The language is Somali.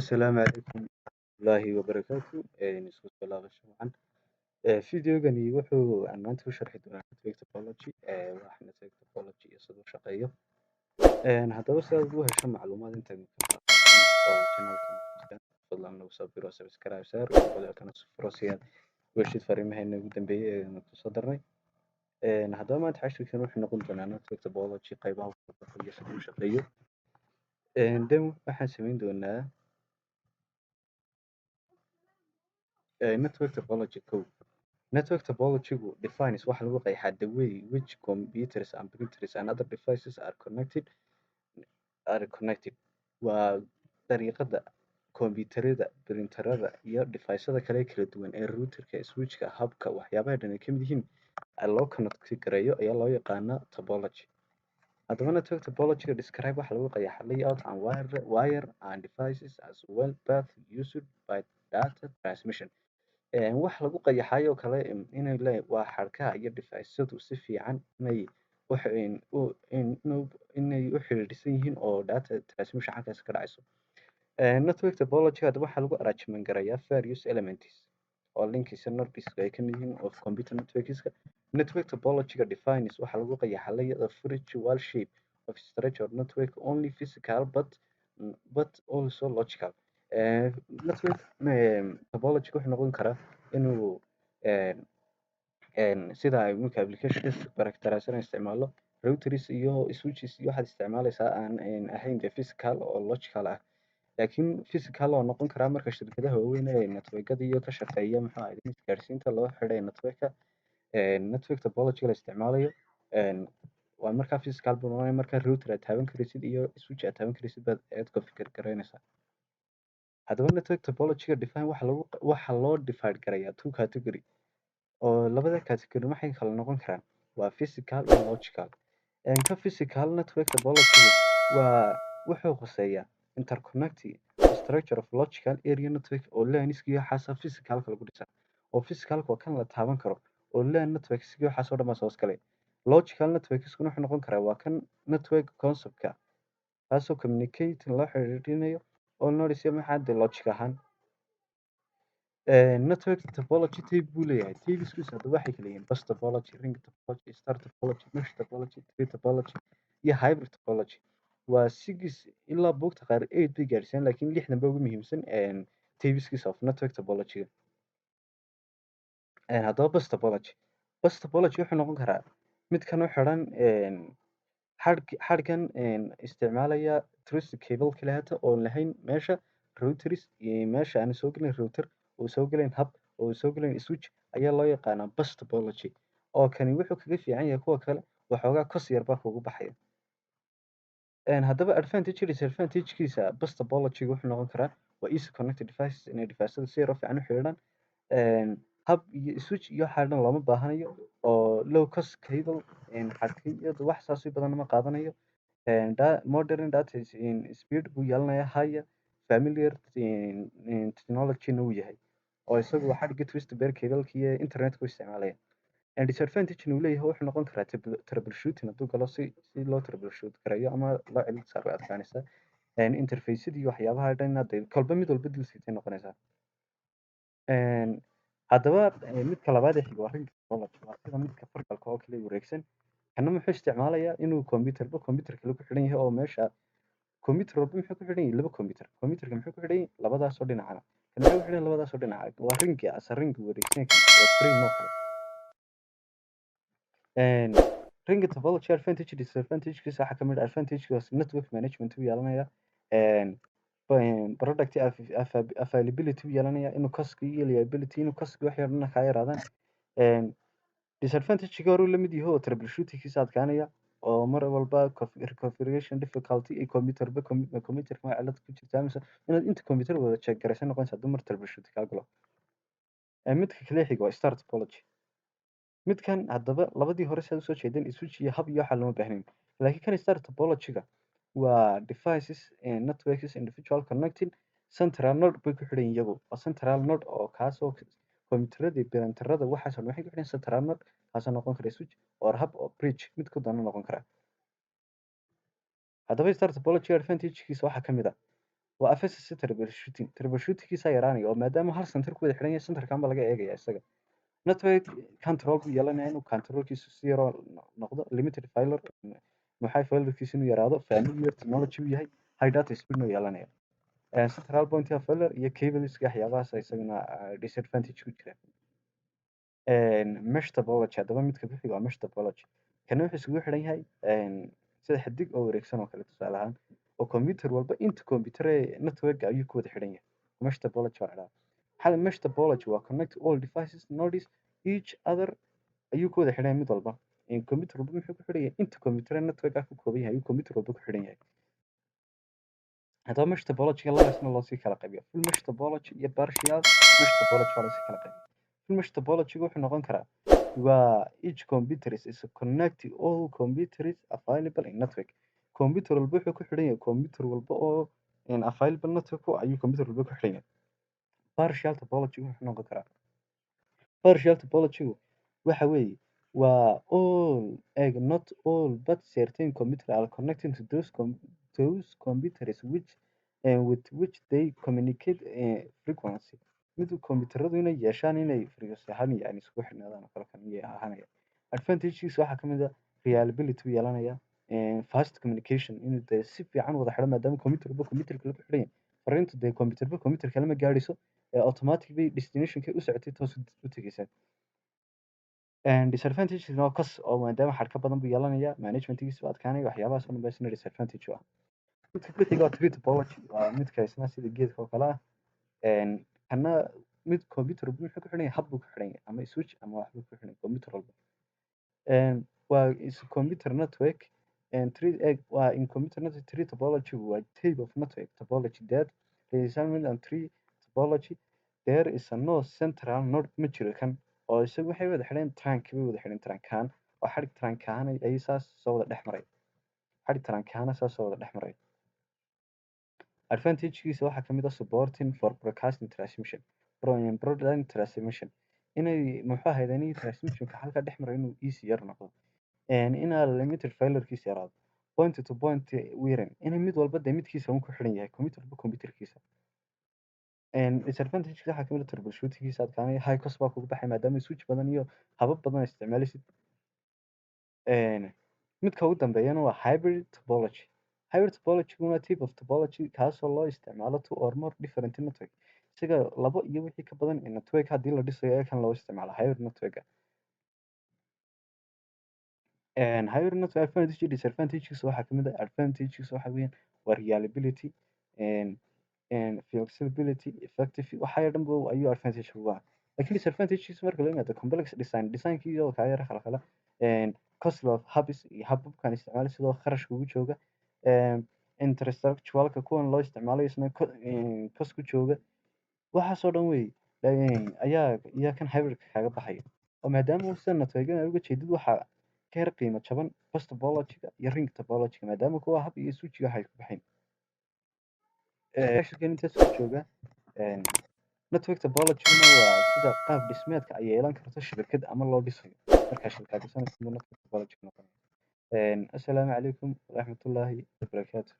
السلام عليكم ورحمة الله وبركاته isku soo laabasho wacan fideogani wuxuu aan maanta u sharxi doonaa network topology waa network topology iyo siduu u shaqeeyo haddaba si aad u hesho macluumaad inta oo channelka jirta fadlan nagu soo biro subscribe saar wadalkana furo si aad u heshid fariimaheena ugu dambeeyay ee ku soo darnay haddaba maanta casharkan wuxuu noqon doonaa network topology qaybaha iyo siduu u shaqeeyo then waxaan samayn doonaa network topology code. Network topology defines waxa lagu qeexaa the way which computers and printers and other devices are connected. Waa dariiqada kombiyuutarada, printerada iyo device-yada kale kala duwan ee routerka, switchka, hubka waxyaabaha dhan ay ka mid yihiin loo connect gareeyo ayaa loo yaqaanaa topology. Haddaba network topology describe waxa lagu qeexaa layout and wire and devices as well path used by data transmission. wax lagu qayaxayo kale inay waa xadhkaha iyo device-yadu si fiican inay u xiriirsan yihiin oo data transmission halkaas ka dhacayso. network topology hadda waxaa lagu arrangement garayaa various elements oo linkiisa nodes ay ka mid yihiin of computer networkska. network topology defines waxa lagu qayaxaa layout of virtual shape of structure network only physical but also logical. network topology wuxuu noqon karaa inuu sida iminka applications characterization isticmaalo routers iyo switches iyo waxaad isticmaalaysaa aan ahayn the physical oo logical ah laakiin physical oo noqon karaa marka shirkadaha waaweyn ee networkada iyo ka shaqeeya muxuu ahayd isgaarsiinta loo xidhay networka network topology la isticmaalayo waa markaa physical buu noqonaya markaa router aad taaban karaysid iyo switch aad taaban karaysid baad aad configure garaynaysaa. haddaba network topology define waxa loo divide garayaa two category oo labada category waxay kala noqon karaan waa physical iyo logical. ka physical network topology waa wuxuu khuseeyaa interconnecting structure of logical area network oo laaniskiyo xasa physicalka lagu dhisan oo physicalka waa kan la taaban karo oo LAN networkskiyo waxaas oo dhan baa soo galay. logical networkskuna wuxuu noqon karaa waa kan network conceptka kaasoo communicate loo xiriirinayo oo noodhisya maxaa de logic ahaan. network topology type buu leeyahay typeskiisu hadda waxay kala yihiin bus topology, ring topology, star topology, mesh topology, tree topology iyo hybrid topology. waa 6 ilaa buugta qaar 8 bay gaarsiiyaan laakiin 6 ba ugu muhiimsan typeskiisa of network topology. haddaba bus topology wuxuu noqon karaa mid kan u xiran xadhkan isticmaalaya trusted cable kaleeto oo lahayn meesha routers iyo meesha aan soo gelin router oo soo gelin hub oo soo gelin switch ayaa loo yaqaanaa bus topology oo kani wuxuu kaga fiican yahay kuwa kale waxoogaa kos yar baa kugu baxaya. haddaba advantage iyo disadvantagekiisa bus topology wuxuu noqon karaa waa easy connected devices inay device-yadu si yar oo fiican u xiriiraan hub iyo switch iyo waxaa dhan looma baahanayo oo low cost cable xadhkahyadu wax saas badan ma qaadanayo. modern data speed buu yeelanayaa higher familiar technology-na uu yahay oo isagu xadhigga twisted pair cable-ka iyo internet-ka u isticmaalaya. disadvantage-na uu leeyahay wuxuu noqon karaa troubleshooting hadduu galo si loo troubleshoot gareeyo ama loo celin saaro way adkaanaysaa. interface-yada iyo waxyaabaha dhan hadda kolba mid walba dilsiitay noqonaysaa. haddaba midka labaad ee xiga waa ring topology waa sida midka fargalka oo kale wareegsan kana muxuu isticmaalayaa inuu computerba computer kale ku xidhan yahay oo meesha computer walba muxuu ku xidhan yahay laba computerka muxuu ku xidhan yahay labadaas oo dhinacana kana muxuu ku xidhan yahay labadaas oo dhinaca waa ringi ring wareegsan waa frame oo kale. ring topology advantage disadvantagekiisa waxaa kamid ah advantagekiisa network management uu yeelanaya product availability uu yeelanaya inuu cost iyo reliability inuu cost wax yar dhan ka yaraadaan. disadvantage-ga hore uu la mid yahay oo troubleshooting-kiisa adkaanaya oo mar walba configuration difficulty iyo computerka ma cilad ku jirtaa mise inaad inta computer wada check garaysan noqonaysa hadduu mar troubleshooting kaa galo. midka kale xiga waa star topology midkan haddaba labadii hore sidaad usoo jeedeen switch iyo hub iyo waxaa looma baahnayn laakiin kan star topology-ga waa devices networks individual connecting central node bay ku xidhan iyagu waa central node oo kaasoo computerada iyo printerada waxaas oo dhan waxay ku xidhan central node kaasoo noqon kara switch or hub or bridge mid ku doona noqon kara. haddaba star topology advantage-kiisa waxaa ka mid ah waa FSS troubleshooting-kiisa yaraanaya oo maadaama hal center ku wada xiran yahay centerkan baa laga eegaya isaga. Network control buu yeelanaya inuu controlkiisu si yaroo noqdo limited failure maxay failurkiisu inuu yaraado familiar technology uu yahay high data speed inuu yeelanaya. Central point of failure iyo cableska waxyaabahaas isagana disadvantage ku jira. Mesh topology haddaba midka ku xiga waa mesh topology. Kana wuxuu isugu xiran yahay sida xidig oo wareegsan oo kale tusaale ahaan oo computer walba inta computer ee network ayuu ku wada xiran yahay. Mesh topology waa dhacdaa. Hal mesh topology waa connect all devices nodes each other ayuu ku wada xiran yahay mid walba. Computer walba wuxuu ku xiran yahay inta computer network ku kooban yahay ayuu computer walba ku xiran yahay. haddaba mesh topology laba isna loo sii kala qaybiyo full mesh topology iyo partial mesh topology waa loo sii kala qaybiyo. Full mesh topology wuxuu noqon karaa waa each computer is connecting all computers available in network. Computer walba wuxuu ku xiran yahay computer walba oo available network ayuu computer walba ku xiran yahay. Partial topology wuxuu noqon karaa partial topology waxa weeye waa all not all but certain computers are connected to those computers with which they communicate frequency. Mid computeradu inay yeeshaan inay frequency ahaan yani isku xirnaadaan oo kale kan ahaanaya. Advantagekiisa waxaa ka mid ah reliability uu yeelanaya fast communication inuu dee si fiican wada xidho maadaama computerba computerka lagu xiran yahay. Fariintu dee computerba computer kale ma gaadhayso automatic bay destinationka u socotay toos u tegaysaa. Disadvantages waa kas oo maadaama xadhka badan buu yeelanaya managementkiisa waa adkaanaya waxyaabahaas oo dhan baa isna disadvantage u ah. midka ku xiga waa tree topology waa midka isna sida geedka oo kale ah kana mid computer walba wuxuu ku xiran yahay hab buu ku xiran yahay ama switch ama waxbuu ku xiran yahay computer walba. Waa is computer network waa in computer network tree topology waa type of network topology that resembles on tree topology there is no central node ma jiro kan oo isagu waxay wada xidhan trunk bay wada xidhan trunkan oo xadhig trunkan ay saas soo wada dhex maray xadhig trunkan saas soo wada dhex maray. Advantagekiisa waxaa ka mid ah supporting for broadcasting transmission broadband transmission inay muxuu ahayd inay transmissionka halka dhex maray inuu easy yar noqdo inaa limited failurekiisa yaraado point to point wearing inay mid walba dee midkiisa uu ku xiran yahay computer walba computerkiisa. Disadvantagekiisa waxaa ka mid ah troubleshootingkiisa adkaanaya high cost baa kugu baxay maadaama switch badan iyo habab badan isticmaalaysid. midka ugu dambeeyana waa hybrid topology. Hybrid topology waa type of topology kaasoo loo isticmaalo two or more different network isaga labo iyo wixii ka badan network haddii la dhisayo ee kan loo isticmaalo hybrid network. Hybrid network advantage disadvantagekiisa waxaa ka mid ah advantagekiisa waxa weeyaan waa reliability flexibility effective waxaa dhan ayuu advantage ugu ah. Laakiin disadvantagekiisa marka la yimaado complex designkii oo kaa yara khalkhala cost of habits iyo hababkan isticmaali sidoo kharashka ugu jooga infrastructuralka kuwan loo isticmaalayo isna cost ku jooga waxaasoo dhan wey ayaa kan hybridka kaaga baxaya oo maadaama sida networkada uga jeedid waxaa ka yar qiimo jaban bus topology-ga iyo ring topology-ga maadaama kuwa hab iyo switch-ga waxay ku baxayn. Shirkan intaas ku jooga network topology-guna waa sida qaab dhismeedka ay yeelan karto shabakad ama loo dhisayo markaa shabakad dhisanayso network topology noqonaya. Assalaamu calaykum waraxmatullaahi wabarakaatuh.